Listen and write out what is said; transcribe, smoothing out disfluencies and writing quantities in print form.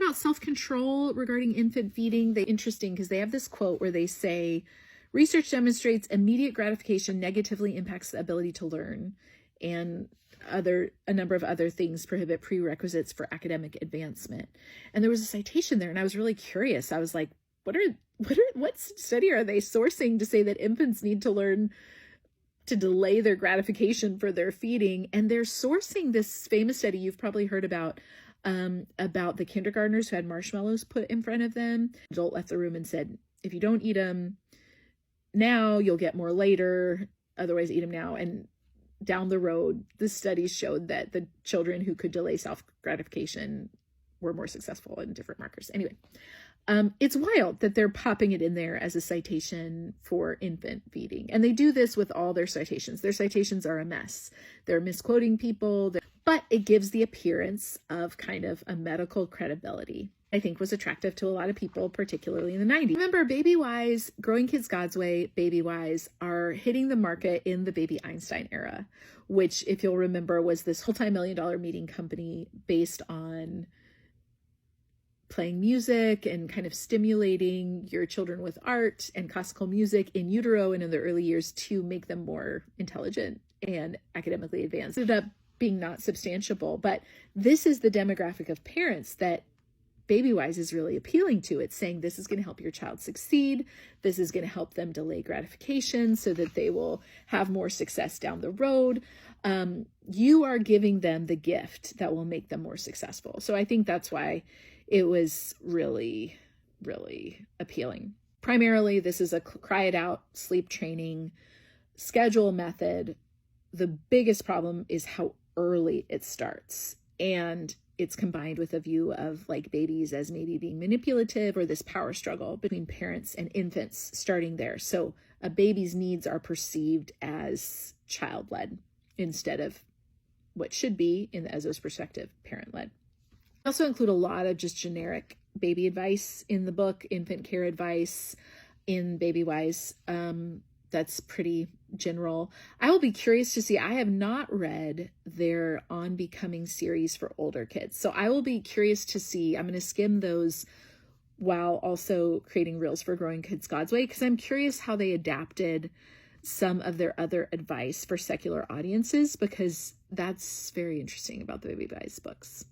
about self-control regarding infant feeding. Interesting because they have this quote where they say, research demonstrates immediate gratification negatively impacts the ability to learn, and a number of other things prohibit prerequisites for academic advancement. And there was a citation there, and I was really curious. I was like, what study are they sourcing to say that infants need to learn to delay their gratification for their feeding? And they're sourcing this famous study you've probably heard about the kindergartners who had marshmallows put in front of them. The adult left the room and said, if you don't eat them now, you'll get more later. Otherwise, eat them now. And down the road, the studies showed that the children who could delay self-gratification were more successful in different markers. Anyway, it's wild that they're popping it in there as a citation for infant feeding. And they do this with all their citations. Their citations are a mess. They're misquoting people, but it gives the appearance of kind of a medical credibility. I think was attractive to a lot of people, particularly in the 90s. Remember, Babywise, Growing Kids God's Way, Babywise are hitting the market in the Baby Einstein era, which, if you'll remember, was this multi-million-dollar meeting company based on playing music and kind of stimulating your children with art and classical music in utero and in the early years to make them more intelligent and academically advanced. It ended up being not substantiable, but this is the demographic of parents that Babywise is really appealing to. It's saying this is going to help your child succeed. This is going to help them delay gratification so that they will have more success down the road. You are giving them the gift that will make them more successful. So I think that's why it was really, really appealing. Primarily, this is a cry it out sleep training schedule method. The biggest problem is how early it starts. And it's combined with a view of like babies as maybe being manipulative, or this power struggle between parents and infants starting there. So a baby's needs are perceived as child-led instead of what should be, in the Ezzo's perspective, parent-led. I also include a lot of just generic baby advice in the book, infant care advice in Babywise. That's pretty general. I will be curious to see. I have not read their On Becoming series for older kids. So I will be curious to see. I'm going to skim those while also creating reels for Growing Kids God's Way, because I'm curious how they adapted some of their other advice for secular audiences, because that's very interesting about the Babywise books.